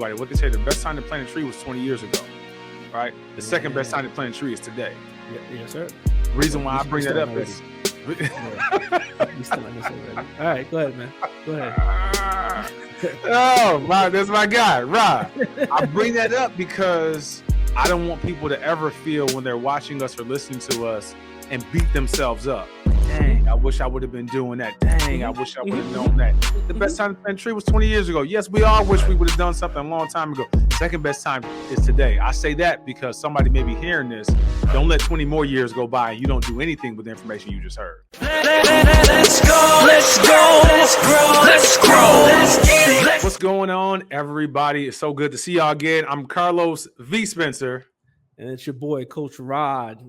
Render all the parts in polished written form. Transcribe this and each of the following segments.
What they say, the best time to plant a tree was 20 years ago, right? The second best time to plant a tree is today. Yes, sir. The reason why I bring that up is... You still on this already. All right, go ahead, man. Go ahead. That's my guy, Rob. I bring that up because I don't want people to ever feel when they're watching us or listening to us and beat themselves up. Dang, I wish I would have been doing that. Dang, I wish I would have known that. The best time to plant a tree was 20 years ago. Yes, we all wish we would have done something a long time ago. Second best time is today. I say that because somebody may be hearing this. Don't let 20 more years go by and you don't do anything with the information you just heard. Let's go, let's go, let's grow, let's grow, let's get it. What's going on, everybody? It's so good to see y'all again. I'm Carlos V. Spencer. And it's your boy, Coach Rod.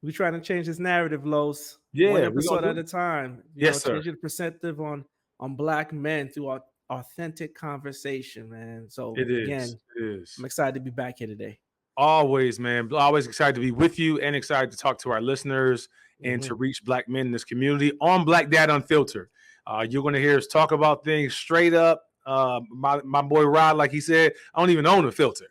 We're trying to change this narrative, Los. Yeah, one episode at a time. Yes, sir. Change the perspective on Black men through our authentic conversation, man. So again, I'm excited to be back here today. Always, man. Always excited to be with you and excited to talk to our listeners and to reach Black men in this community on Black Dad Unfiltered. You're going to hear us talk about things straight up. My boy Rod, like he said, I don't even own a filter.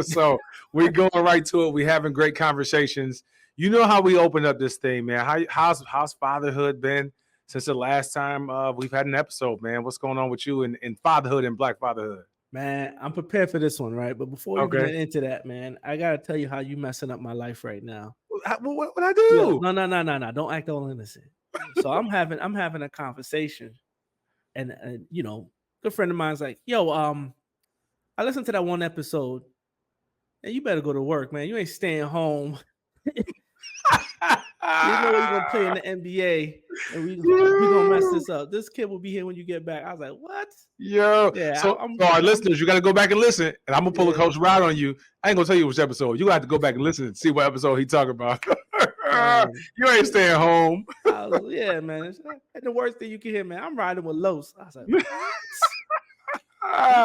So we're going right to it. We're having great conversations. You know how we opened up this thing, man. How's fatherhood been since the last time we've had an episode, man? What's going on with you in fatherhood and Black fatherhood? Man, I'm prepared for this one, right? But before we get into that, man, I gotta tell you how you messing up my life right now. What I do? No. Don't act all innocent. So I'm having a conversation, and you know, a good friend of mine's like, "Yo, I listened to that one episode, and you better go to work, man. You ain't staying home." You know you're gonna play in the NBA, and we gonna mess this up. This kid will be here when you get back. I was like, what? Yo, yeah. So our listeners, you got to go back and listen, and I'm gonna pull a Coach Rod on you. I ain't gonna tell you which episode. You got to go back and listen and see what episode he talking about. You ain't staying home. Yeah, man. And the worst thing you can hear, man, I'm riding with Los. I was like, what?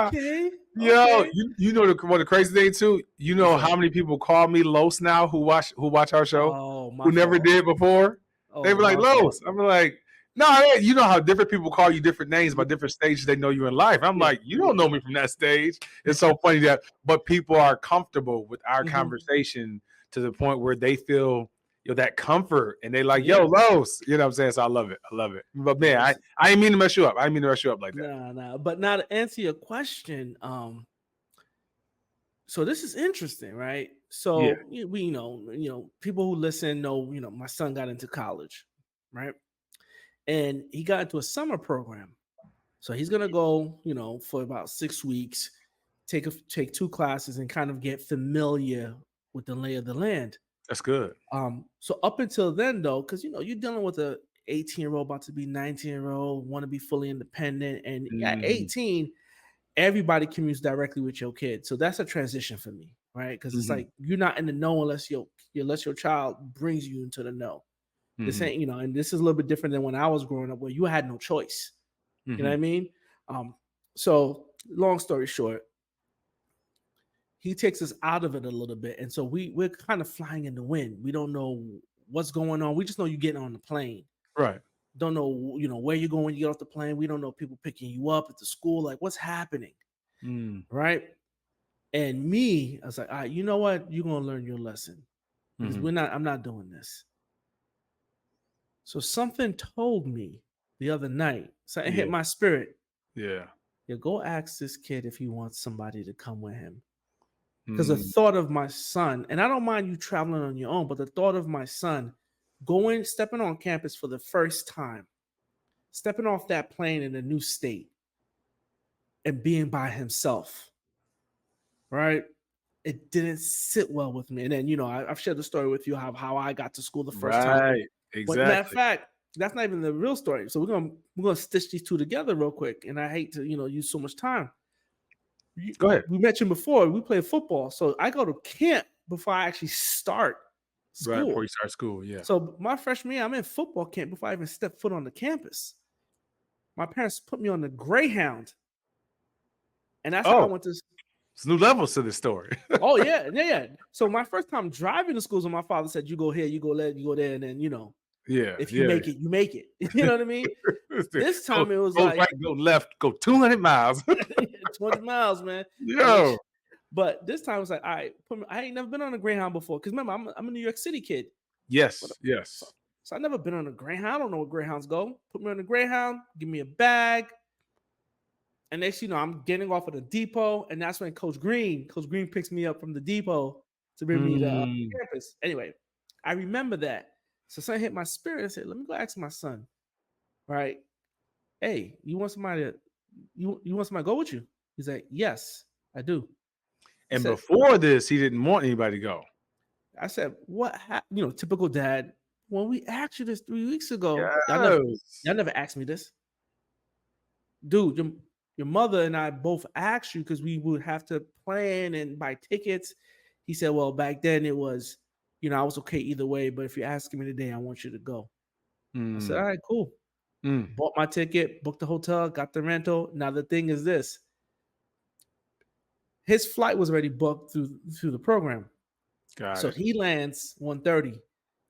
Okay. Yo, you know what the crazy thing too? You know how many people call me Los now who watch our show who never did before? They were like, Los. I'm like, no, you know how different people call you different names by different stages they know you in life. I'm like, you don't know me from that stage. It's so funny but people are comfortable with our conversation to the point where they feel that comfort, and they like, yo, Los, you know what I'm saying? So I love it. But man, I didn't mean to mess you up. I didn't mean to mess you up like that. No. But now to answer your question, so this is interesting, right? So we know, people who listen know, my son got into college, right? And he got into a summer program. So he's gonna go, for about 6 weeks, take 2 classes and kind of get familiar with the lay of the land. That's good. So up until then, though, because you're dealing with a 18-year-old about to be 19-year-old, want to be fully independent, and at 18, everybody commutes directly with your kid. So that's a transition for me, right? Because it's like you're not in the know unless your child brings you into the know. This ain't, and this is a little bit different than when I was growing up, where you had no choice. You know what I mean? So long story short, he takes us out of it a little bit. And so we're kind of flying in the wind. We don't know what's going on. We just know you're getting on the plane. Right. Don't know, where you're going when you get off the plane. We don't know people picking you up at the school. Like, what's happening? Right. And me, I was like, all right, you know what? You're going to learn your lesson. Because I'm not doing this. So something told me the other night. So it hit my spirit. Yeah. Go ask this kid if he wants somebody to come with him. Because the thought of my son, and I don't mind you traveling on your own, but the thought of my son stepping on campus for the first time, stepping off that plane in a new state and being by himself, right? It didn't sit well with me. And then, I've shared the story with you how I got to school the first time. Right, exactly. But matter of fact, that's not even the real story. So we're gonna stitch these two together real quick. And I hate to, use so much time. Go ahead. We mentioned before we play football, so I go to camp before I actually start school. Right before you start school, yeah. So my freshman year, I'm in football camp before I even step foot on the campus. My parents put me on the Greyhound, and that's how I went to. It's new levels to this story. Oh yeah. So my first time driving to school, when my father said, "You go here, you go there, and then Yeah. If you make it, you make it. You know what I mean? This time it was go like right, go left, go 200 miles. 20 miles, man. Yo. But this time it was like, all right, I ain't never been on a Greyhound before. Because remember, I'm a New York City kid. Yes. So I never been on a Greyhound. I don't know where Greyhounds go. Put me on a Greyhound, give me a bag. And next, I'm getting off at the depot. And that's when Coach Green picks me up from the depot to bring me to campus. Anyway, I remember that. So something hit my spirit. I said, let me go ask my son. Right? Hey, you want somebody to go with you? He's like, yes, I do. And before this, he didn't want anybody to go. I said, what? Typical dad. When we asked you this 3 weeks ago, Yes. y'all never asked me this. Dude, your mother and I both asked you because we would have to plan and buy tickets. He said, well, back then it was, I was okay either way, but if you're asking me today, I want you to go. I said, all right, cool. Bought my ticket, booked the hotel, got the rental. Now the thing is this. His flight was already booked through the program. So he lands 1:30.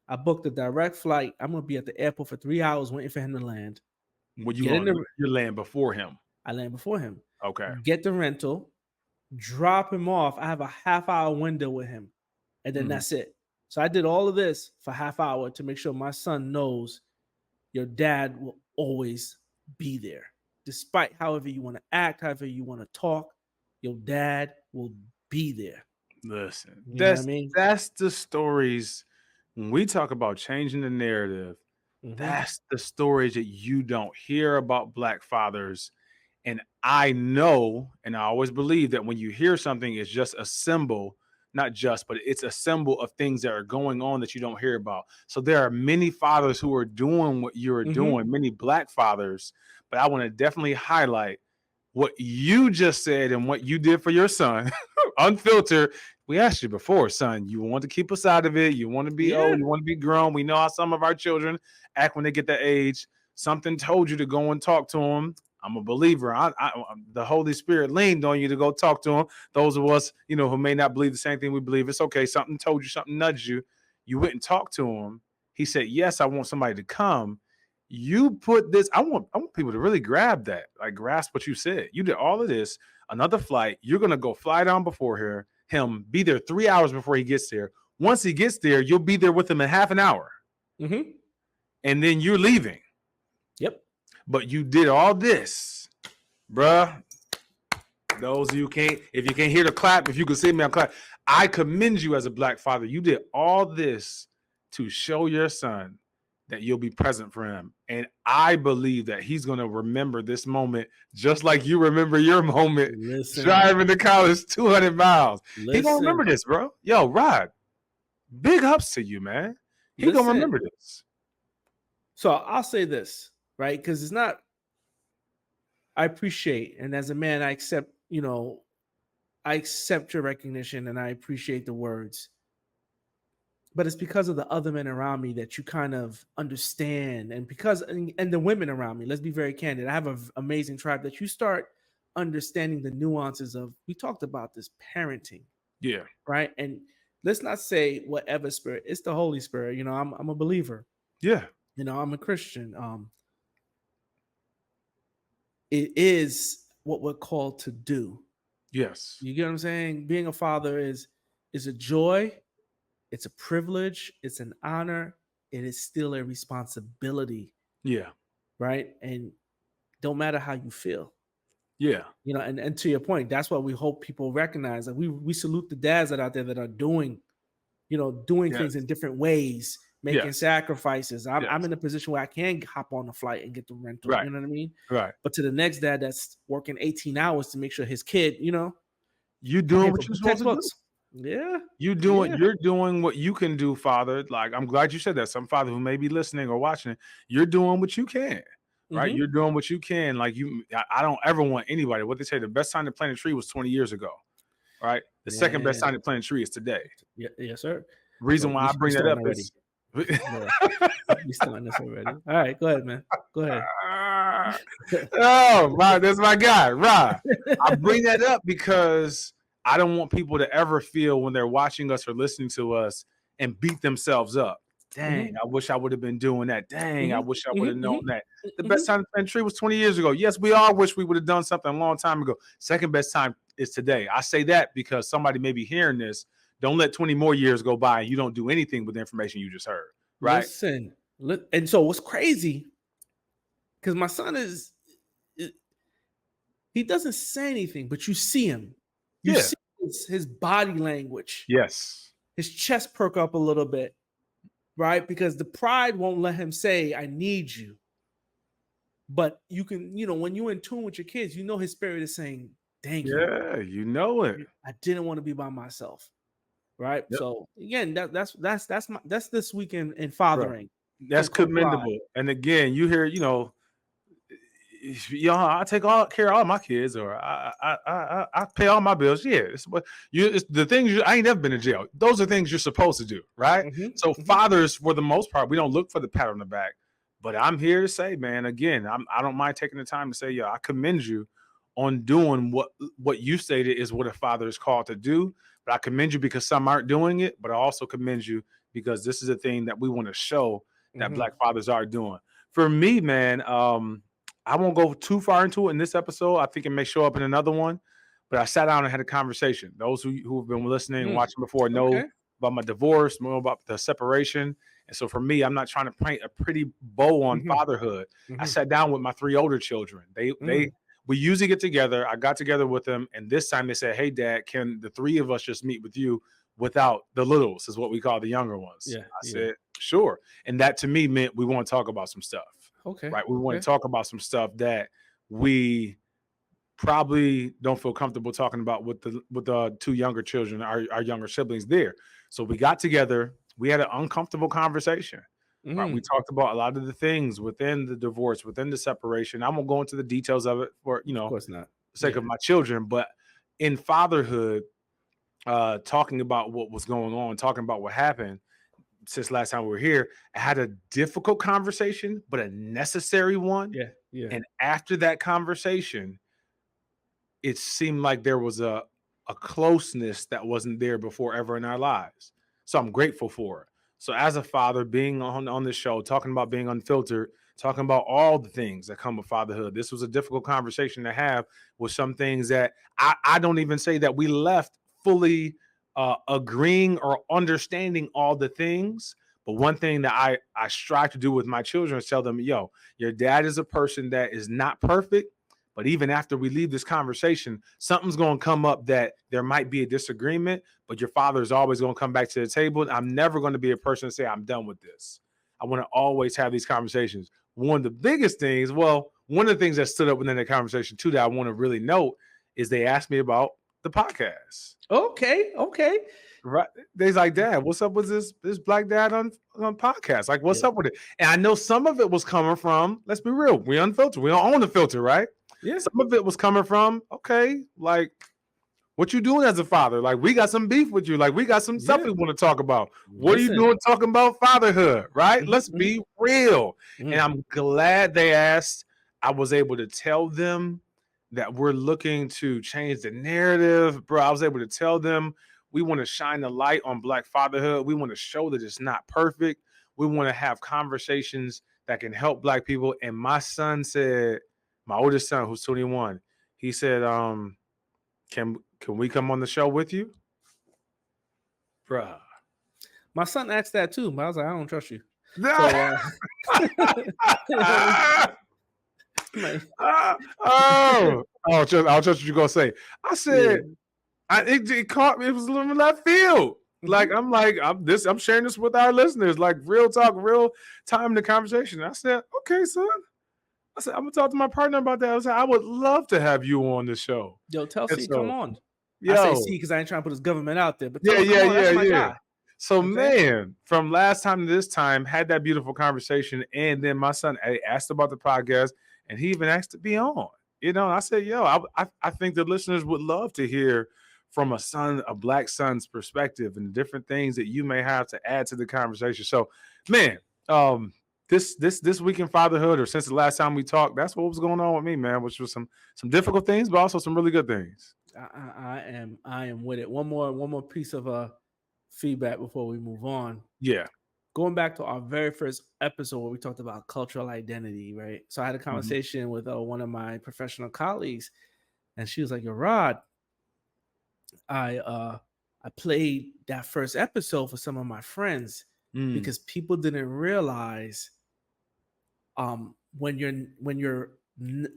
I booked a direct flight. I'm going to be at the airport for 3 hours waiting for him to land. Well, you land before him. I land before him. Okay. Get the rental, drop him off. I have a half-hour window with him, and then that's it. So I did all of this for half hour to make sure my son knows your dad will always be there. Despite however you want to act, however you want to talk, your dad will be there. Listen, that's the stories. When we talk about changing the narrative, that's the stories that you don't hear about Black fathers. And I know, and I always believe that when you hear something, it's just a symbol, not just, but it's a symbol of things that are going on that you don't hear about. So there are many fathers who are doing what you're doing, many Black fathers, but I want to definitely highlight what you just said and what you did for your son. Unfiltered. We asked you before, son, you want to keep us out of it. You want to be old. You want to be grown. We know how some of our children act when they get that age. Something told you to go and talk to them. I'm a believer. The Holy Spirit leaned on you to go talk to him. Those of us, who may not believe the same thing we believe, it's okay. Something told you, something nudged you. You went and talked to him. He said, yes, I want somebody to come. You put this, I want people to really grab that, like grasp what you said. You did all of this, another flight. You're going to go fly down before him, be there 3 hours before he gets there. Once he gets there, you'll be there with him in half an hour. And then you're leaving. Yep. But you did all this, bruh. Those of you if you can't hear the clap, if you can see me, I'm clap. I commend you as a Black father. You did all this to show your son that you'll be present for him. And I believe that he's going to remember this moment just like you remember your moment driving to college 200 miles. He's going to remember this, bro. Yo, Rod, big ups to you, man. He's going to remember this. So I'll say this, right? Because it's not, I appreciate, and as a man, I accept, I accept your recognition and I appreciate the words. But it's because of the other men around me that you kind of understand, and the women around me, let's be very candid. I have an amazing tribe that you start understanding the nuances of, we talked about this parenting. Yeah. Right. And let's not say whatever spirit, it's the Holy Spirit. I'm a believer. Yeah. I'm a Christian. It is what we're called to do. Yes. You get what I'm saying? Being a father is a joy. It's a privilege. It's an honor. It is still a responsibility. Yeah. Right. And don't matter how you feel. Yeah. And to your point, that's what we hope people recognize. Like we salute the dads that are out there that are doing things in different ways, making sacrifices. I'm in a position where I can hop on the flight and get the rental. Right. You know what I mean? Right. But to the next dad that's working 18 hours to make sure his kid, you doing what you're supposed to do. Yeah. You're doing what you can do, father. Like, I'm glad you said that. Some father who may be listening or watching, you're doing what you can. Right. You're doing what you can. Like I don't ever want anybody. What they say, the best time to plant a tree was 20 years ago. Right. The second best time to plant a tree is today. Yeah, yes, sir. Reason why I bring that up is we starting this already. All right, go ahead, man. Go ahead. Oh, wow, that's my guy, Rod. I bring that up because I don't want people to ever feel when they're watching us or listening to us and beat themselves up. Dang, I wish I would have been doing that. Dang, I wish I would have known that. The Mm-hmm. best time to plant a tree was 20 years ago. Yes, we all wish we would have done something a long time ago. Second best time is today. I say that because somebody may be hearing this. Don't let 20 more years go by and you don't do anything with the information you just heard. Right? Listen, and so what's crazy, because my son he doesn't say anything, but you see him. You see his body language. Yes. His chest perk up a little bit, right? Because the pride won't let him say, I need you. But you can, when you're in tune with your kids, his spirit is saying, thank you. Yeah, you know it. I didn't want to be by myself. Right. Yep. So again, that's this weekend in fathering. Bro, that's commendable. And again, you hear, I take care of all my kids, or I pay all my bills. Yeah, it's the things I ain't never been in jail. Those are things you're supposed to do, right? So fathers, for the most part, we don't look for the pat on the back. But I'm here to say, man, again, I don't mind taking the time to say, I commend you on doing what you stated is what a father is called to do. But I commend you because some aren't doing it. But I also commend you because this is a thing that we want to show that Black fathers are doing. For me, man, I won't go too far into it in this episode. I think it may show up in another one. But I sat down and had a conversation. Those who have been listening and watching before know about my divorce, know about the separation. And so for me, I'm not trying to paint a pretty bow on fatherhood. I sat down with my 3 older children. We usually get together. I got together with them. And this time they said, hey, Dad, can the 3 of us just meet with you without the littles, is what we call the younger ones. Yeah, I said, sure. And that to me meant we want to talk about some stuff. Okay. Right. We want to talk about some stuff that we probably don't feel comfortable talking about with the 2 younger children, our younger siblings there. So we got together. We had an uncomfortable conversation. Right? We talked about a lot of the things within the divorce, within the separation. I won't go into the details of it for, of course not, the sake of my children, but in fatherhood, talking about what was going on, talking about what happened since last time we were here, I had a difficult conversation, but a necessary one. Yeah. And after that conversation, it seemed like there was a closeness that wasn't there before ever in our lives. So I'm grateful for it. So as a father, being on this show, talking about being unfiltered, talking about all the things that come with fatherhood, this was a difficult conversation to have with some things that I don't even say that we left fully agreeing or understanding all the things. But one thing that I strive to do with my children is tell them, yo, your dad is a person that is not perfect. But even after we leave this conversation, something's going to come up that there might be a disagreement, but your father is always going to come back to the table. I'm never going to be a person to say, I'm done with this. I want to always have these conversations. One of the biggest things, one of the things that stood up within the conversation too, that I want to really note is they asked me about the podcast. Okay. Right. They's like, Dad, what's up with this Black Dad on podcast? Like, what's up with it? And I know some of it was coming from, let's be real, we unfiltered. We don't own the filter, right? Yeah. Some of it was coming from, okay, like, what you doing as a father? Like, we got some beef with you. Like, we got some stuff we want to talk about. What are you doing talking about fatherhood, right? Let's be real. And I'm glad they asked. I was able to tell them that we're looking to change the narrative. Bro, I was able to tell them we want to shine the light on Black fatherhood. We want to show that it's not perfect. We want to have conversations that can help Black people. And my son said, my oldest son, who's 21, he said, can we come on the show with you? Bruh. My son asked that too, but I was like, I don't trust you. I'll trust what you're going to say. I said, it caught me. It was a little left field. Like, I'm sharing this with our listeners, like real talk, real time in the conversation. I said, okay, son. I said, I'm gonna talk to my partner about that. I said, I would love to have you on the show. Yo, tell C, come on. I say C because I ain't trying to put his government out there. But that's my guy. So, okay. Man, from last time to this time, had that beautiful conversation, and then my son asked about the podcast, and he even asked to be on. And I said, yo, I think the listeners would love to hear from a Black son's perspective and the different things that you may have to add to the conversation. So, man, This week in fatherhood, or since the last time we talked, that's what was going on with me, man, which was some difficult things, but also some really good things. I am with it. One more piece of feedback before we move on. Yeah. going back to our very first episode where we talked about cultural identity, right? So I had a conversation with one of my professional colleagues, and she was like, "Yo, Rod, I played that first episode for some of my friends because people didn't realize when you're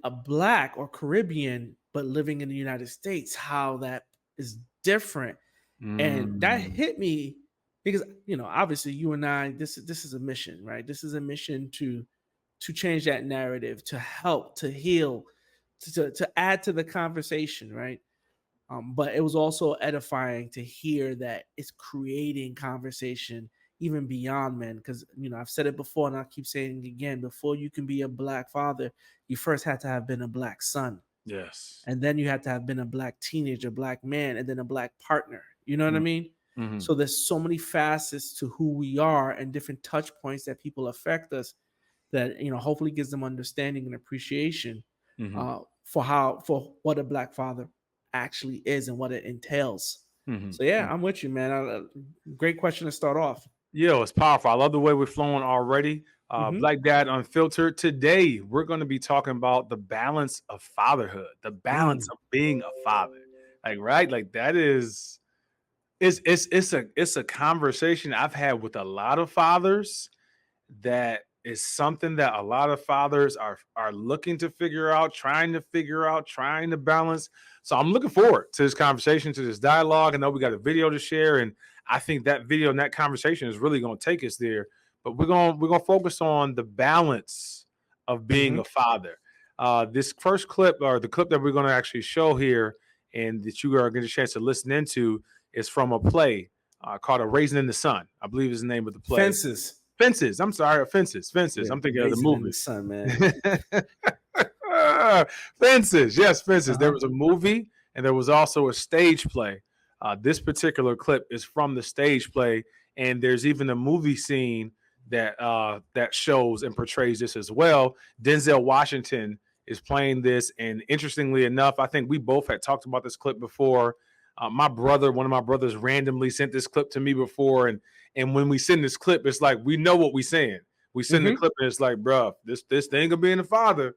a Black or Caribbean but living in the United States, how that is different." And that hit me because, obviously you and I, this is a mission, right? This is a mission to change that narrative, to help, to heal, to add to the conversation, right? But it was also edifying to hear that it's creating conversation even beyond men. Because, I've said it before and I'll keep saying it again, before you can be a Black father, you first had to have been a Black son. Yes. And then you had to have been a Black teenager, Black man, and then a Black partner. You know what I mean? So there's so many facets to who we are and different touch points that people affect us that, hopefully gives them understanding and appreciation for what a Black father actually is and what it entails. So yeah, I'm with you, man. Great question to start off. Yo, it's powerful. I love the way we're flowing already. Black Dad Unfiltered. Today, we're going to be talking about the balance of fatherhood, the balance of being a father. Like that is, it's a conversation I've had with a lot of fathers. That is something that a lot of fathers are looking to figure out, trying to balance. So I'm looking forward to this conversation, to this dialogue. I know we got a video to share, and I think that video and that conversation is really going to take us there. But we're gonna focus on the balance of being a father. This first clip, or the clip that we're going to actually show here, and that you are getting a chance to listen into, is from a play called "A Raisin in the Sun." I believe is the name of the play. Fences. I'm sorry, Fences. Yeah, I'm thinking of the movie. Son, man. Fences. Yes, Fences. There was a movie and there was also a stage play. This particular clip is from the stage play, and there's even a movie scene that shows and portrays this as well. Denzel Washington is playing this, and interestingly enough, I think we both had talked about this clip before. One of my brothers randomly sent this clip to me before, and when we send this clip, it's like we know what we're saying. We send the clip and it's like, bro, this thing of being a father,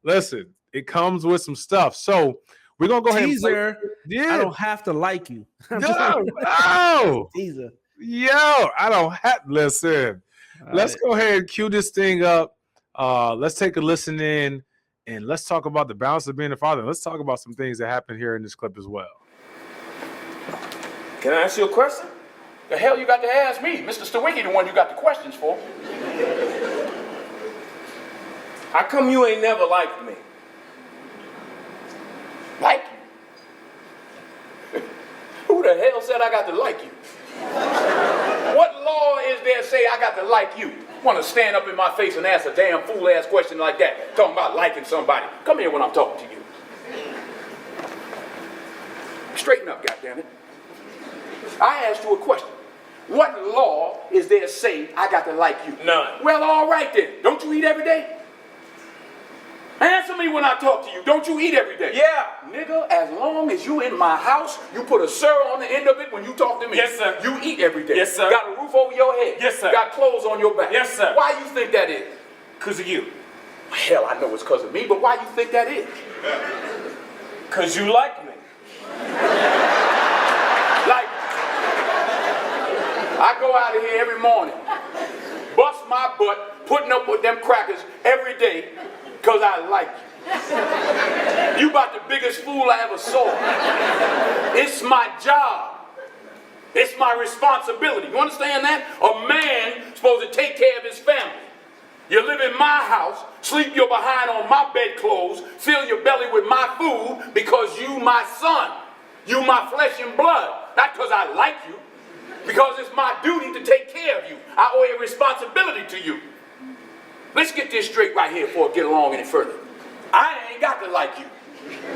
listen, it comes with some stuff. So we're gonna go ahead and play. I don't have to like you. No. Teaser. Yo, I don't have listen. Let's go ahead and cue this thing up. Let's take a listen in, and let's talk about the balance of being a father. Let's talk about some things that happen here in this clip as well. Can I ask you a question? The hell you got to ask me? Mr. Stawicki, the one you got the questions for. How come you ain't never liked me? Like you? Who the hell said I got to like you? What law is there say I got to like you? Want to stand up in my face and ask a damn fool-ass question like that? Talking about liking somebody. Come here when I'm talking to you. Straighten up, goddammit. I asked you a question. What law is there to say I got to like you? None. Well, all right then. Don't you eat every day? Answer me when I talk to you. Don't you eat every day? Yeah. Nigga, as long as you in my house, you put a sir on the end of it when you talk to me. Yes, sir. You eat every day. Yes, sir. Got a roof over your head. Yes, sir. Got clothes on your back. Yes, sir. Why you think that is? Because of you. Hell, I know it's because of me, but why you think that is? Because you like me. Like, I go out of here every morning, bust my butt, putting up with them crackers every day because I like you. You about the biggest fool I ever saw. It's my job. It's my responsibility. You understand that? A man supposed to take care of his family. You live in my house, sleep your behind on my bedclothes, fill your belly with my food because you my son. You my flesh and blood. Not because I like you. Because it's my duty to take care of you. I owe a responsibility to you. Let's get this straight right here before I get along any further. I ain't got to like you.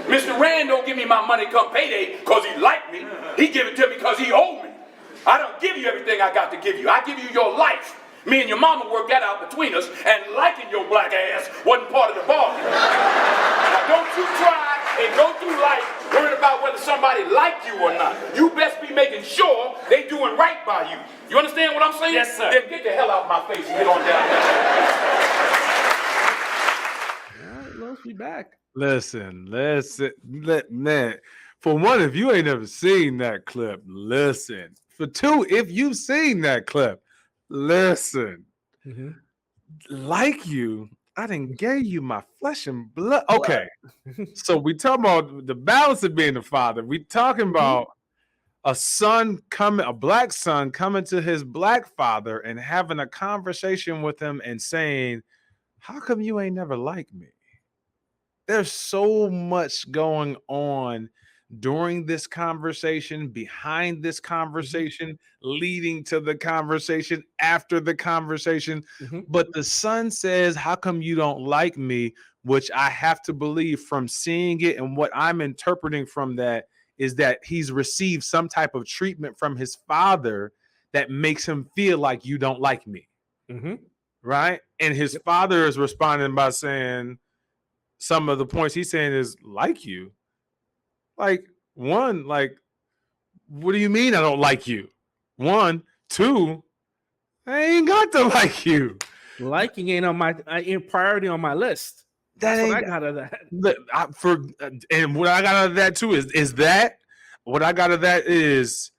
Mr. Rand don't give me my money come payday because he like me. He give it to me because he owe me. I don't give you everything I got to give you. I give you your life. Me and your mama worked that out between us, and liking your black ass wasn't part of the bargain. Now don't you try and go through life worried about whether somebody like you or not. You best be making sure they doing right by you. You understand what I'm saying? Yes, sir. Then get the hell out of my face and get on down there. All right, Los, we back. Listen, man. For one, if you ain't never seen that clip, listen. For two, if you've seen that clip, listen. Mm-hmm. Like you, I didn't give you my flesh and blood. Okay, so we talking about the balance of being a father. We talking about a black son coming to his black father and having a conversation with him and saying, "How come you ain't never liked me?" There's so much going on during this conversation, behind this conversation, leading to the conversation, after the conversation. But the son says, "How come you don't like me?" Which I have to believe from seeing it, and what I'm interpreting from that is that he's received some type of treatment from his father that makes him feel like you don't like me. Right? And his father is responding by saying, some of the points he's saying is like you. Like, one, like, what do you mean I don't like you? One, two, I ain't got to like you. Liking ain't ain't priority on my list. That's what I got out of that. And what I got out of that too is that what I got out of that is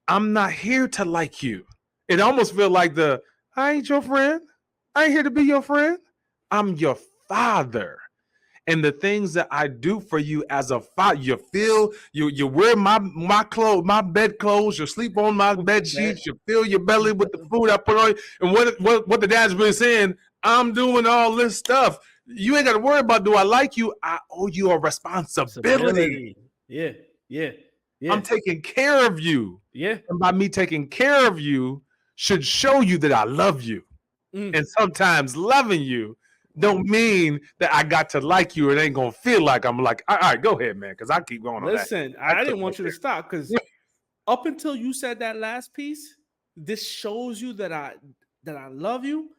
I'm not here to like you. It almost feels like I ain't your friend. I ain't here to be your friend. I'm your father. And the things that I do for you as a father, you wear my clothes, my bed clothes, you sleep on my bed sheets, you fill your belly with the food I put on you. And what the dad's been saying, I'm doing all this stuff. You ain't got to worry about, do I like you? I owe you a responsibility. Yeah. I'm taking care of you. Yeah. And by me taking care of you should show you that I love you. And sometimes loving you don't mean that I got to like you. It ain't gonna feel like I'm like, all right, go ahead, man, because I keep going on that. Listen, I didn't want you to stop, because up until you said that last piece, this shows you that I love you.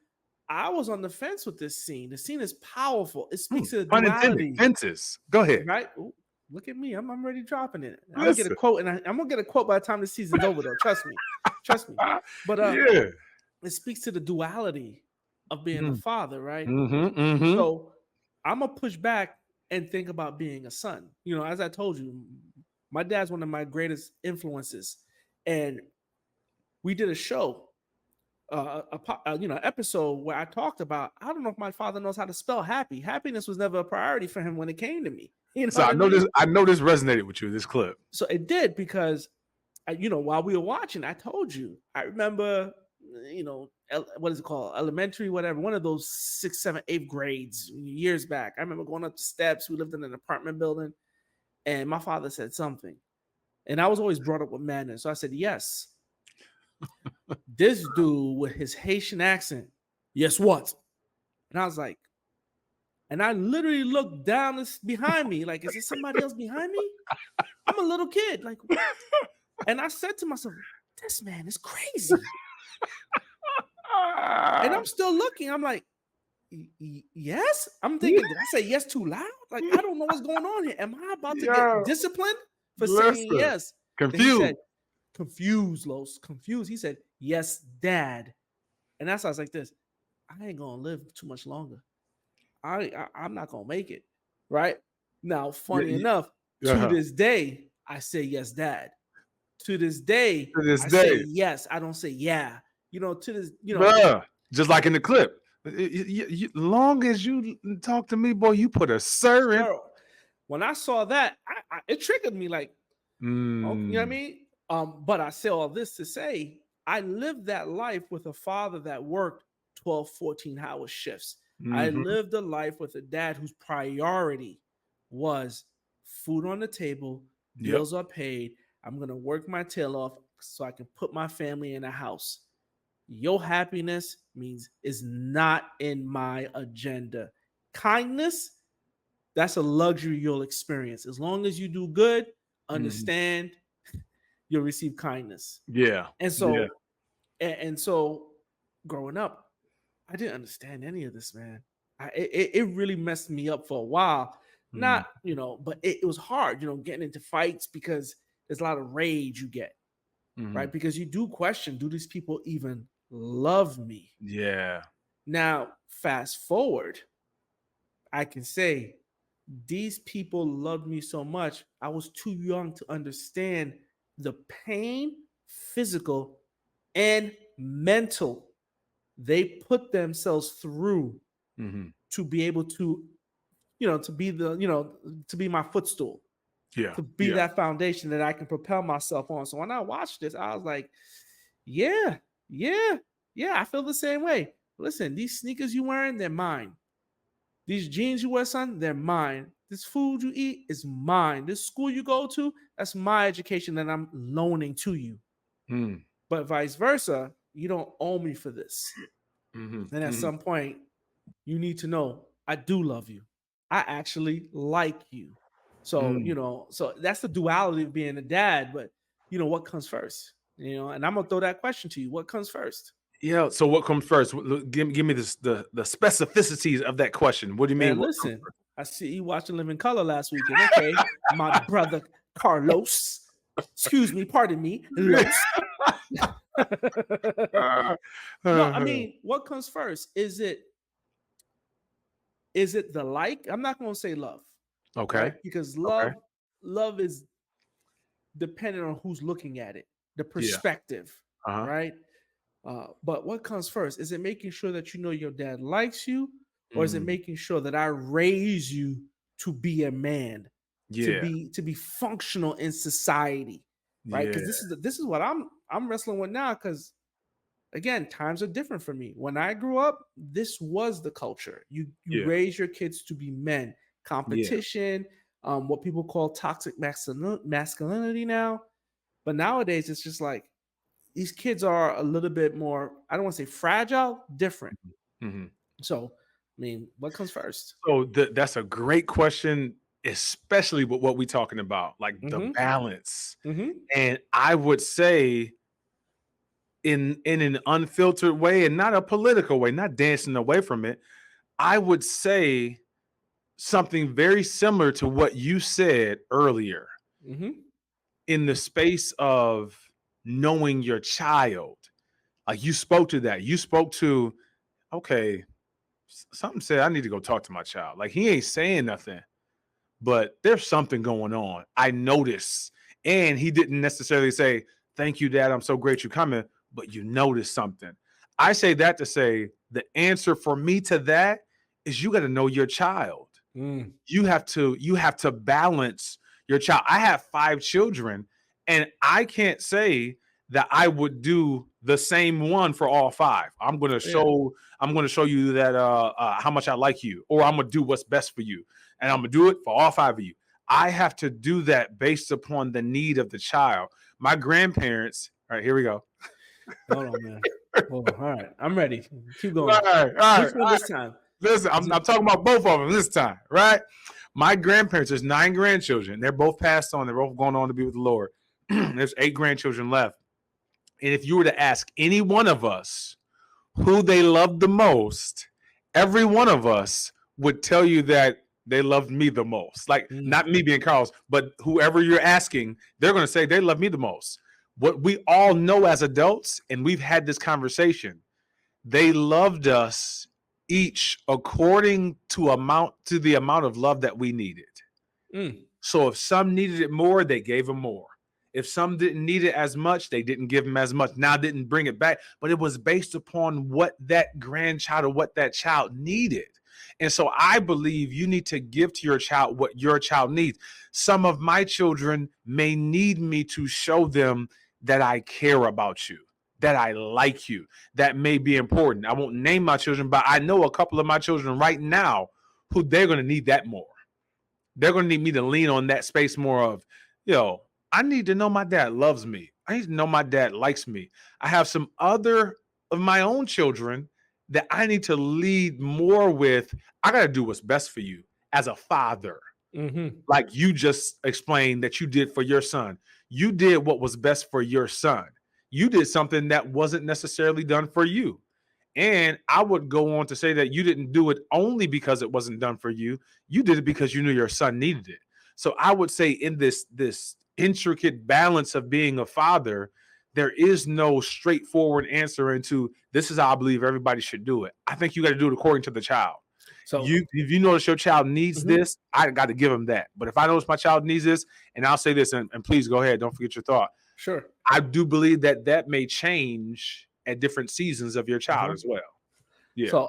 I was on the fence with this scene. The scene is powerful. It speaks to the duality. Fences. Go ahead. Right? Ooh, look at me. I'm already dropping it. I'm gonna get a quote, and I'm gonna get a quote by the time the season's over, though. Trust me. But it speaks to the duality of being a father, right? So I'm gonna push back and think about being a son. You know, as I told you, my dad's one of my greatest influences, and we did a show, episode where I talked about, I don't know if my father knows how to spell happy. Happiness was never a priority for him when it came to me. You know, so I know this resonated with you, this clip. So it did, because while we were watching, I told you, I remember, what is it called? Elementary, whatever. One of those 6th, 7th, 8th grades years back. I remember going up the steps. We lived in an apartment building, and my father said something. And I was always brought up with manners. So I said, yes. This dude with his Haitian accent, yes, what? And I was like, and I literally looked down behind me, like, is there somebody else behind me? I'm a little kid. Like, and I said to myself, this man is crazy. And I'm still looking. I'm like, yes? I'm thinking, did I say yes too loud? Like, I don't know what's going on here. Am I about to get disciplined for saying yes? Confused. Confused, Los. Confused. He said, yes, dad. And that's why I was like this. I ain't going to live too much longer. I'm not going to make it. Right? Now, funny enough, to this day, I say yes, dad. To this day, I say yes. I don't say yeah. Just like in the clip. Long as you talk to me, boy, you put a sir in. When I saw that, it triggered me, like, you know what I mean? But I say all this to say, I lived that life with a father that worked 12, 14-hour shifts. I lived a life with a dad whose priority was food on the table, bills are paid. I'm going to work my tail off so I can put my family in a house. Your happiness is not in my agenda. Kindness, that's a luxury you'll experience. As long as you do good, understand, you'll receive kindness. Yeah. And so, and so growing up, I didn't understand any of this, man. It really messed me up for a while, Not, but it was hard, getting into fights because there's a lot of rage you get, right? Because you do question, do these people even love me? Yeah. Now, fast forward, I can say these people loved me so much. I was too young to understand the pain, physical and mental, they put themselves through to be able to, to be to be my footstool, Yeah. to be that foundation that I can propel myself on. So when I watched this, I was like, yeah, I feel the same way. Listen, these sneakers you wearing, they're mine. These jeans you wear, son, they're mine. This food you eat is mine. This school you go to, that's my education that I'm loaning to you. But vice versa, you don't owe me for this. And at some point, you need to know, I do love you. I actually like you. So, so that's the duality of being a dad. But, what comes first? And I'm going to throw that question to you. What comes first? Yeah. So what comes first? Give me this, the specificities of that question. What do you mean? Man, listen, I see you watching Living Color last weekend. Okay, my brother Carlos. Excuse me, pardon me, Los. No, I mean, what comes first? Is it the like? I'm not going to say love. Okay. Right? Because love is dependent on who's looking at it, the perspective, right? But what comes first? Is it making sure that your dad likes you, or is it making sure that I raise you to be a man, to be functional in society, right? Because this is what I'm wrestling with now. Because again, times are different for me. When I grew up, this was the culture. You raise your kids to be men. Competition, what people call toxic masculinity now. But nowadays, it's just like these kids are a little bit more, I don't want to say fragile, different. So, I mean, what comes first? So that's a great question, especially with what we're talking about, like the balance. And I would say in an unfiltered way and not a political way, not dancing away from it, I would say something very similar to what you said earlier in the space of knowing your child. Like you spoke to that. You spoke to, okay, something said I need to go talk to my child. Like he ain't saying nothing, but there's something going on. I notice. And he didn't necessarily say, thank you, Dad. I'm so great you're coming, but you noticed something. I say that to say the answer for me to that is you got to know your child. You have to balance your child. I have 5 children, and I can't say that I would do the same one for all 5. I'm going to show you that how much I like you, or I'm going to do what's best for you, and I'm going to do it for all 5 of you. I have to do that based upon the need of the child. My grandparents. All right, here we go. Hold on, man. All right, I'm ready. Keep going. All right. Which one this time? Listen, I'm talking about both of them this time, right? My grandparents, there's 9 grandchildren. They're both passed on. They're both going on to be with the Lord. There's 8 grandchildren left. And if you were to ask any one of us who they loved the most, every one of us would tell you that they loved me the most. Like, not me being Carlos, but whoever you're asking, they're going to say they love me the most. What we all know as adults, and we've had this conversation, they loved us each according to the amount of love that we needed. So if some needed it more, they gave them more. If some didn't need it as much, they didn't give them as much. Now didn't bring it back, but it was based upon what that grandchild or what that child needed. And so I believe you need to give to your child what your child needs. Some of my children may need me to show them that I care about you, that I like you. That may be important. I won't name my children, but I know a couple of my children right now who they're going to need that more. They're going to need me to lean on that space more of, I need to know my dad loves me. I need to know my dad likes me. I have some other of my own children that I need to lead more with. I got to do what's best for you as a father. Like you just explained that you did for your son. You did what was best for your son. You did something that wasn't necessarily done for you. And I would go on to say that you didn't do it only because it wasn't done for you. You did it because you knew your son needed it. So I would say in this intricate balance of being a father, there is no straightforward answer into this is how I believe everybody should do it. I think you got to do it according to the child. So if you notice your child needs this, I got to give him that. But if I notice my child needs this, and I'll say this, and please go ahead, don't forget your thought. Sure. I do believe that may change at different seasons of your child as well. Yeah.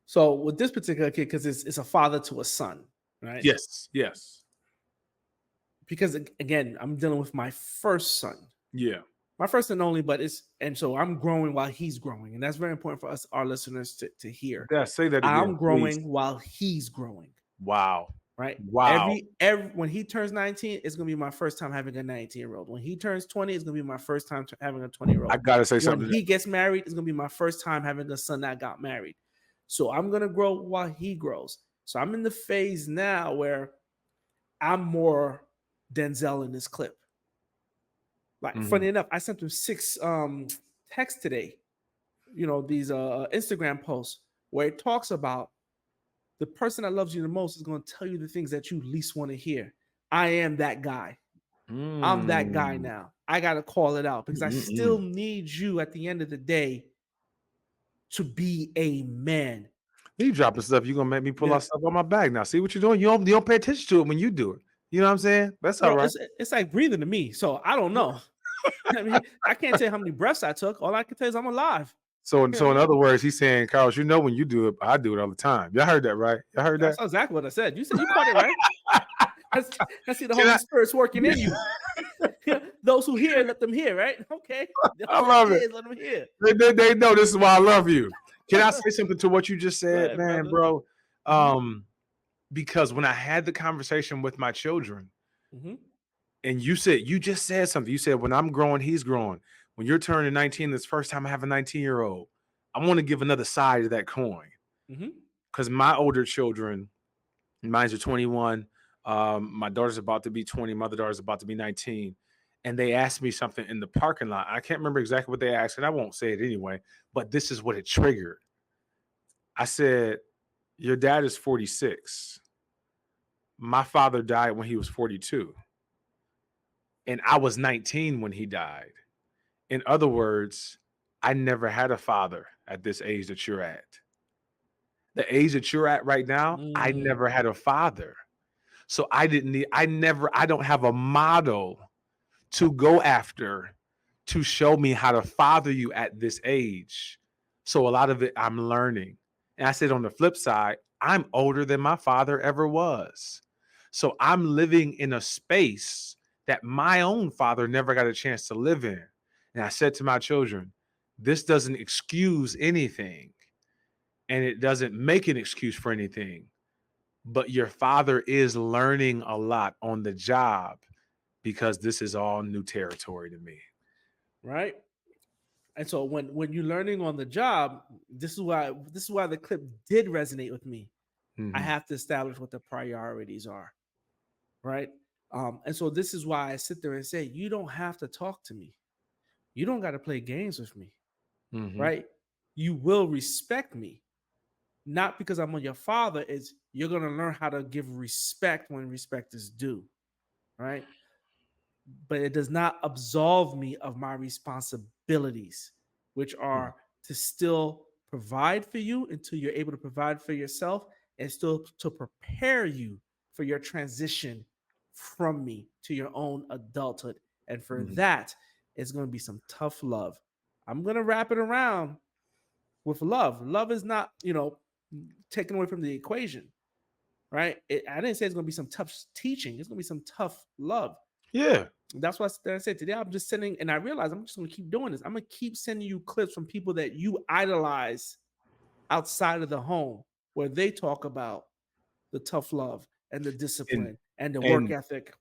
So with this particular kid, because it's a father to a son, right? Yes. Yes. Because again, I'm dealing with my first son. Yeah. My first and only, and so I'm growing while he's growing. And that's very important for us, our listeners, to hear. Yeah, say that again. I'm growing while he's growing. Wow. Right? Wow. Every when he turns 19, it's gonna be my first time having a 19-year-old. When he turns 20, it's gonna be my first time having a 20-year-old. I gotta say something. When he gets married, it's gonna be my first time having a son that got married. So I'm gonna grow while he grows. So I'm in the phase now where I'm more Denzel in this clip. Like, funny enough, I sent him 6 texts today. You know, these Instagram posts where it talks about the person that loves you the most is going to tell you the things that you least want to hear. I am that guy. I'm that guy now. I got to call it out because I still need you at the end of the day to be a man. You dropping stuff, you're going to make me pull out stuff on my bag now. See what you're doing? You don't pay attention to it when you do it. You know what I'm saying? That's all right. It's like breathing to me. So I don't know. I mean, I can't tell you how many breaths I took. All I can tell you is I'm alive. So in other words, he's saying, Carlos, you know when you do it, I do it all the time. Y'all heard that, right? Y'all heard that? That's exactly what I said. You said you caught it right. I see the Holy Spirit's working in you. Those who hear, let them hear, right? Okay. I love it. Let them hear. They know this is why I love you. Can I say something to what you just said, man, bro? Because when I had the conversation with my children, and you just said something. You said, when I'm growing, he's growing. When you're turning 19, this first time I have a 19-year-old, I want to give another side of that coin. Because my older children, mine's are 21. My daughter's about to be 20. My other daughter's about to be 19. And they asked me something in the parking lot. I can't remember exactly what they asked, and I won't say it anyway, but this is what it triggered. I said, your dad is 46. My father died when he was 42. And I was 19 when he died. In other words, I never had a father at this age that you're at. The age that you're at right now, I never had a father. So I don't have a model to go after to show me how to father you at this age. So a lot of it I'm learning. And I said on the flip side, I'm older than my father ever was. So I'm living in a space that my own father never got a chance to live in. And I said to my children, this doesn't excuse anything, and it doesn't make an excuse for anything, but your father is learning a lot on the job because this is all new territory to me. Right. And so when you're learning on the job, this is why the clip did resonate with me. I have to establish what the priorities are. Right. And so this is why I sit there and say, you don't have to talk to me. You don't got to play games with me. Right. You will respect me. Not because I'm your father, is you're going to learn how to give respect when respect is due. Right. But it does not absolve me of my responsibilities, which are to still provide for you until you're able to provide for yourself, and still to prepare you for your transition from me to your own adulthood. And for that, it's going to be some tough love. I'm going to wrap it around with love. Love is not, taken away from the equation, right? I didn't say it's going to be some tough teaching. It's going to be some tough love. Yeah. That's what I said today. I'm just sending, and I realized I'm just going to keep doing this. I'm going to keep sending you clips from people that you idolize outside of the home, where they talk about the tough love and the discipline and the work ethic.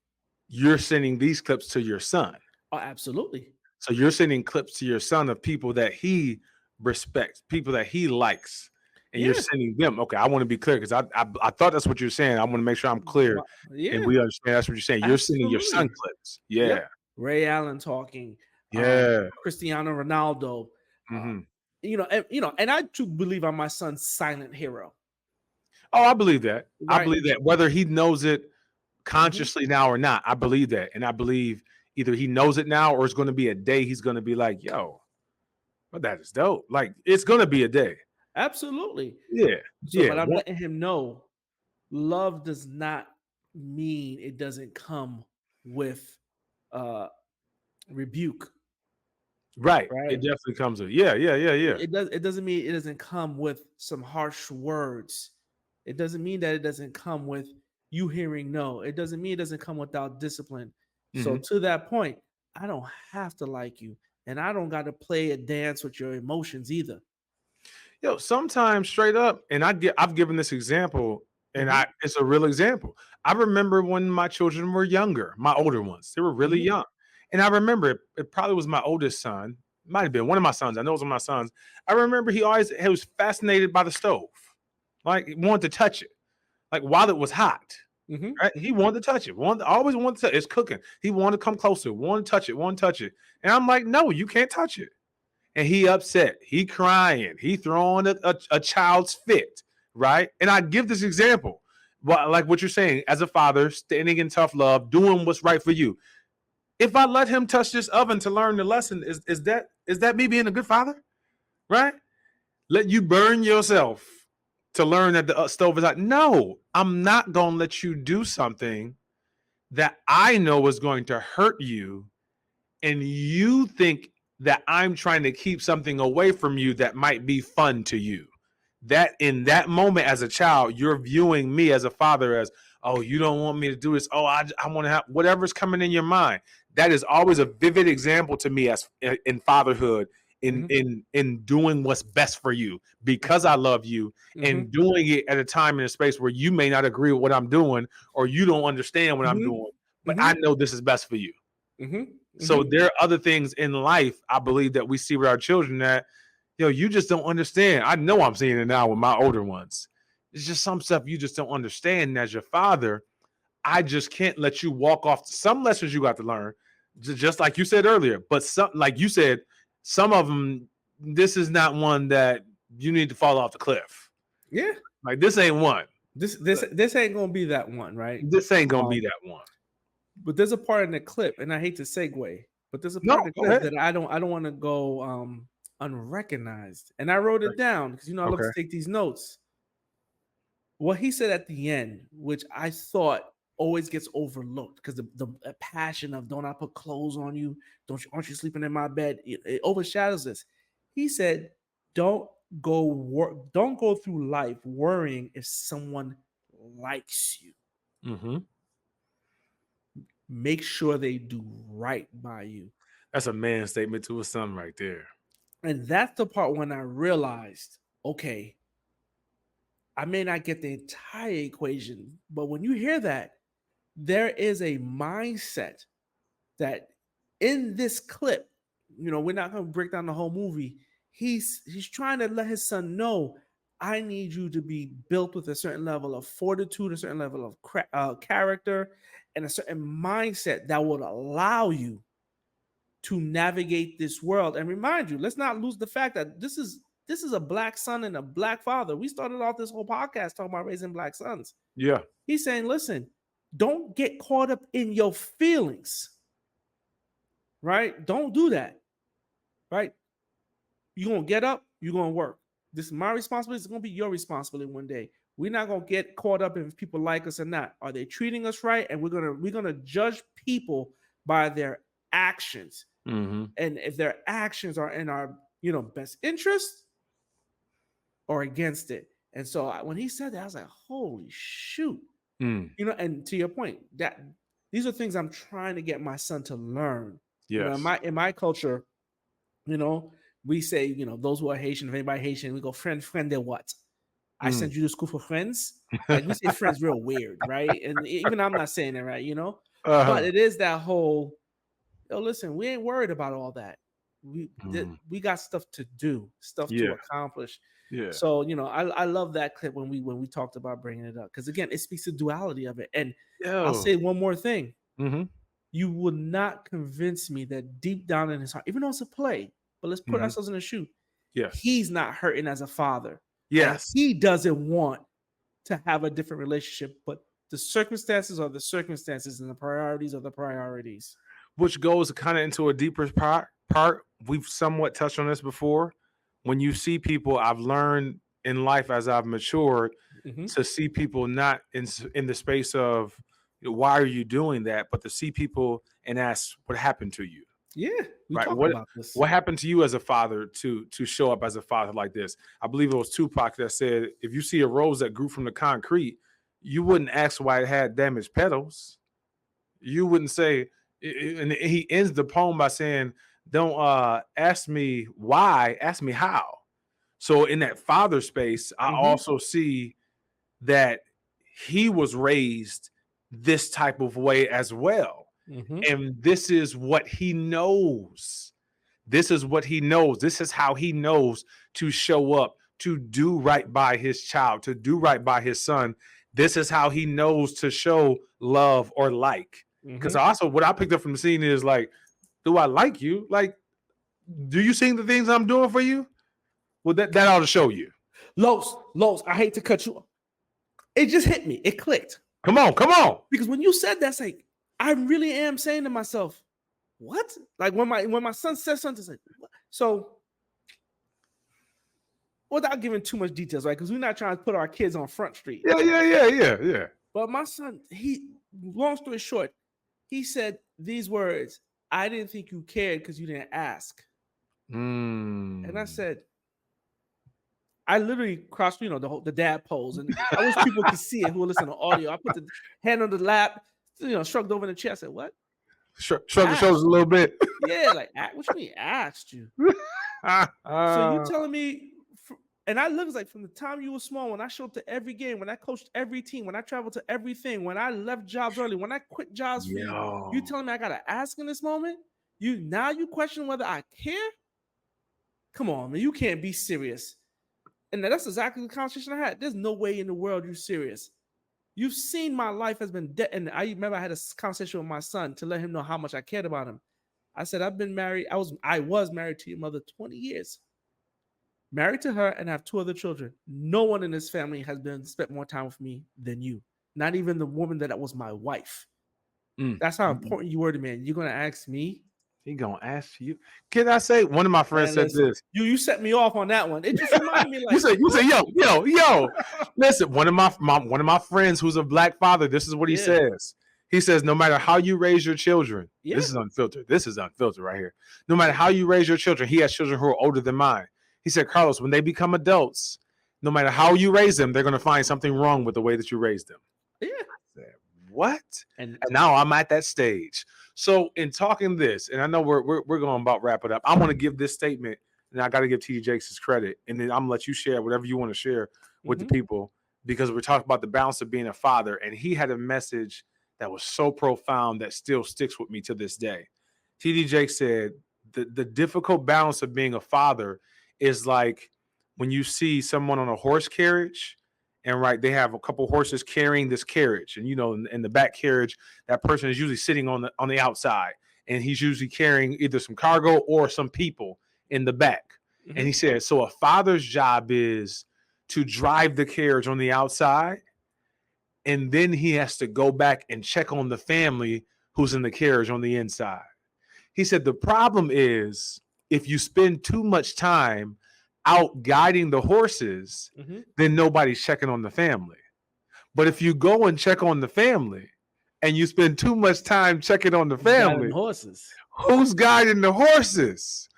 You're sending these clips to your son. Oh, absolutely. So you're sending clips to your son of people that he respects, people that he likes. And you're sending them. Okay, I want to be clear because I thought that's what you're saying. I want to make sure I'm clear and we understand that's what you're saying. You're sending your son clips. Yeah. Ray Allen talking. Yeah. Cristiano Ronaldo. and I do believe I'm my son's silent hero. Oh, I believe that. I Right. believe that whether he knows it consciously now or not, I believe that. And I believe either he knows it now or it's going to be a day he's going to be like, yo, but that is dope. Like, it's going to be a day. Absolutely. Yeah. So, Yeah. but I'm letting him know love does not mean it doesn't come with rebuke. Right. Right. It definitely comes with, yeah. It doesn't mean it doesn't come with some harsh words. It doesn't mean that it doesn't come with you hearing no. It doesn't mean it doesn't come without discipline. So to that point, I don't have to like you, and I don't got to play a dance with your emotions either. Yo, sometimes straight up, and I've given this example, and it's a real example. I remember when my children were younger, my older ones, they were really young. And I remember it probably was my oldest son, might have been one of my sons. I know it was one of my sons. I remember he was fascinated by the stove. Like, he wanted to touch it, like while it was hot. Right? He wanted to touch it. Always wanted to. It's cooking. He wanted to come closer. Want to touch it. Want to touch it. And I'm like, no, you can't touch it. And he upset. He crying. He throwing a child's fit. Right? And I give this example, like what you're saying, as a father, standing in tough love, doing what's right for you. If I let him touch this oven to learn the lesson, is that me being a good father? Right? Let you burn yourself to learn that the stove is hot. No, I'm not going to let you do something that I know is going to hurt you, and you think that I'm trying to keep something away from you that might be fun to you. That in that moment as a child, you're viewing me as a father as, oh, you don't want me to do this. Oh, I want to have whatever's coming in your mind. That is always a vivid example to me as in fatherhood, in doing what's best for you because I love you, and doing it at a time and a space where you may not agree with what I'm doing or you don't understand what I'm doing, but I know this is best for you. So there are other things in life, I believe, that we see with our children that, you just don't understand. I know I'm seeing it now with my older ones. It's just some stuff you just don't understand. And as your father, I just can't let you walk off. Some lessons you got to learn, just like you said earlier. But some, like you said, some of them, this is not one that you need to fall off the cliff. Yeah. Like, this ain't one. This ain't gonna be that one, right? This ain't gonna be that one. But there's a part in the clip, and I hate to segue, but there's a part in the clip that I don't want to go unrecognized. And I wrote it down because I love to take these notes. What he said at the end, which I thought always gets overlooked because the passion of don't I put clothes on you? Aren't you sleeping in my bed? It overshadows this. He said, don't go through life worrying if someone likes you. Make sure they do right by you. That's a man statement to his son right there. And that's the part when I realized, okay, I may not get the entire equation, but when you hear that, there is a mindset that in this clip, we're not going to break down the whole movie. He's trying to let his son know, I need you to be built with a certain level of fortitude, a certain level of character, and a certain mindset that would allow you to navigate this world. And remind you, let's not lose the fact that this is a black son and a black father. We started off this whole podcast talking about raising black sons. Yeah. He's saying, listen, don't get caught up in your feelings, right? Don't do that, right? You're going to get up, you're going to work. This is my responsibility. It's going to be your responsibility one day. We're not going to get caught up if people like us or not. Are they treating us right? And we're going to judge people by their actions. And if their actions are in our, best interest or against it. And so when he said that, I was like, holy shoot. And to your point, that these are things I'm trying to get my son to learn. Yes. In my culture, we say, those who are Haitian, if anybody Haitian, we go friend de what? I sent you to school for friends. Like, we say friends real weird, right? And even I'm not saying it right, but it is that whole, listen, we ain't worried about all that. We got stuff to do, stuff to accomplish. Yeah. So, I love that clip when we talked about bringing it up, because again, it speaks to duality of it. And I'll say one more thing. You would not convince me that deep down in his heart, even though it's a play, but let's put ourselves in the shoe. Yes. He's not hurting as a father. Yes. And he doesn't want to have a different relationship, but the circumstances are the circumstances and the priorities are the priorities. Which goes kind of into a deeper part. We've somewhat touched on this before. When you see people, I've learned in life as I've matured to see people not in the space of why are you doing that, but to see people and ask what happened to you. Yeah, we right. talked about this. What happened to you as a father to show up as a father like this? I believe it was Tupac that said, if you see a rose that grew from the concrete, you wouldn't ask why it had damaged petals. You wouldn't say, and he ends the poem by saying, don't ask me why, ask me how. So in that father space, I also see that he was raised this type of way as well. And this is what he knows. This is what he knows. This is how he knows to show up, to do right by his child, to do right by his son. This is how he knows to show love or like. Because also what I picked up from the scene is like, do I like you? Like, do you see the things I'm doing for you? Well, that ought to show you. Los, I hate to cut you off. It just hit me. It clicked. Come on. Because when you said that, it's like, I really am saying to myself, what? Like when my son says something, it's like, what? So without giving too much details, right? Because we're not trying to put our kids on Front Street. Yeah. But my son, long story short, he said these words, I didn't think you cared because you didn't ask. And I said, I literally crossed, the dad pose. And I wish people could see it who listen to audio. I put the hand on the lap, shrugged over in the chair. I said, what? Shrug the shoulders a little bit. Yeah, like, what you mean asked you? So you telling me, and I look like from the time you were small, when I showed up to every game, when I coached every team, when I traveled to everything, when I left jobs early, when I quit jobs for you telling me I got to ask in this moment? You question whether I care? Come on, man, you can't be serious. And that's exactly the conversation I had. There's no way in the world you're serious. You've seen my life has been dead. And I remember I had a conversation with my son to let him know how much I cared about him. I said, I've been married. I was married to your mother 20 years. Married to her and have 2 other children. No one in this family has spent more time with me than you. Not even the woman that was my wife. That's how important you were to me. And you're going to ask me? He gonna ask you. Can I say one of my friends said this? You set me off on that one. It just reminded me like you say yo. Listen, one of my friends who's a black father, this is what he says. He says, no matter how you raise your children, this is unfiltered. This is unfiltered right here. No matter how you raise your children, he has children who are older than mine. He said, Carlos, when they become adults, no matter how you raise them, they're gonna find something wrong with the way that you raised them. Yeah. I said, what? And now I'm at that stage. So in talking this, and I know we're going to about wrap it up. I want to give this statement, and I got to give TD Jakes his credit, and then I'm gonna let you share whatever you want to share with the people, because we're talking about the balance of being a father, and he had a message that was so profound that still sticks with me to this day. TD Jakes said the difficult balance of being a father is like when you see someone on a horse carriage. And they have a couple horses carrying this carriage, and in the back carriage, that person is usually sitting on the outside, and he's usually carrying either some cargo or some people in the back. And he said, so a father's job is to drive the carriage on the outside, and then he has to go back and check on the family who's in the carriage on the inside. He said the problem is if you spend too much time out guiding the horses, then nobody's checking on the family. But if you go and check on the family and you spend too much time checking on the family, who's guiding the horses?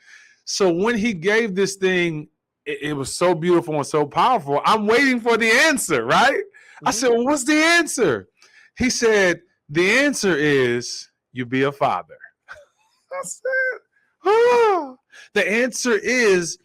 So when he gave this thing, it was so beautiful and so powerful. I'm waiting for the answer, right? I said, well, what's the answer? He said, the answer is you be a father. I said, oh, the answer is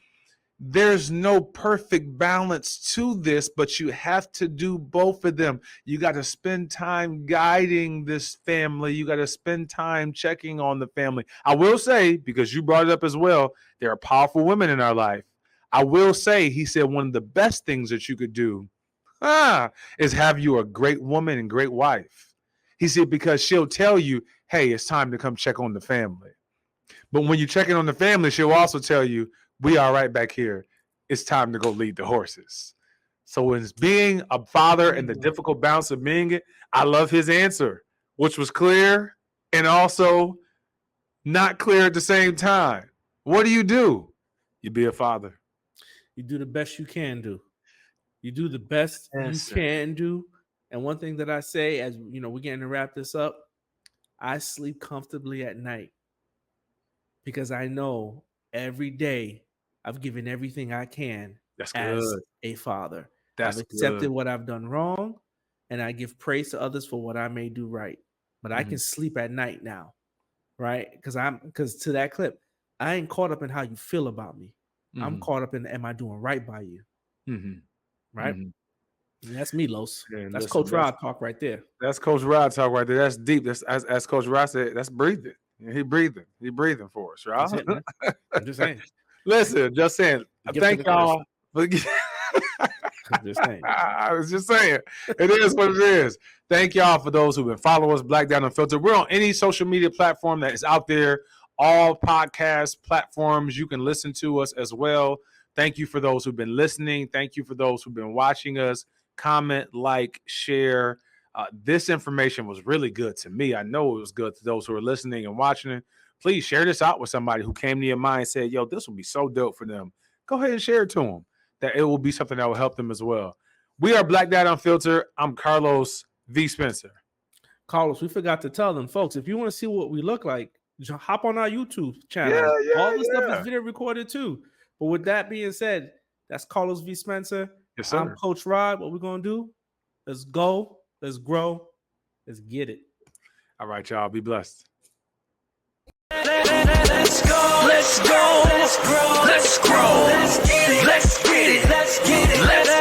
there's no perfect balance to this, but you have to do both of them. You got to spend time guiding this family. You got to spend time checking on the family. I will say, because you brought it up as well, there are powerful women in our life. I will say, he said, one of the best things that you could do is have you a great woman and great wife. He said, because she'll tell you, hey, it's time to come check on the family. But when you're checking on the family, she'll also tell you, We are right back here. It's time to go lead the horses. So in being a father and the difficult balance of being it, I love his answer, which was clear and also not clear at the same time. What do? You be a father. You do the best you can do. You do the best you can do. And one thing that I say, as you know, we're getting to wrap this up, I sleep comfortably at night because I know every day I've given everything I can as a father. I've accepted what I've done wrong, and I give praise to others for what I may do right. But I can sleep at night now, right? Because to that clip, I ain't caught up in how you feel about me. I'm caught up in, am I doing right by you? Right? And that's me, Los. Yeah, that's Coach Rod talk right there. That's Coach Rod talk right there. That's deep. That's as Coach Rod said, that's breathing. He breathing. He breathing for us, right? I'm just saying. Listen, just saying. Thank y'all. Just saying. I was just saying. It is what it is. Thank y'all for those who've been following us, Black Dad Unfiltered. We're on any social media platform that is out there. All podcast platforms. You can listen to us as well. Thank you for those who've been listening. Thank you for those who've been watching us. Comment, like, share. This information was really good to me. I know it was good to those who are listening and watching it. Please share this out with somebody who came to your mind and said, yo, this will be so dope for them. Go ahead and share it to them. That it will be something that will help them as well. We are Black Dad Unfiltered. I'm Carlos V. Spencer. Carlos, we forgot to tell them, folks, if you want to see what we look like, hop on our YouTube channel. All the stuff is video recorded too. But with that being said, that's Carlos V. Spencer. Yes, sir. I'm Coach Rod. What we're going to do? Let's go. Let's grow. Let's get it. All right, y'all. Be blessed. Let's go. Let's go. Let's grow. Let's grow. Let's get it. Let's get it. Let's get it. Let's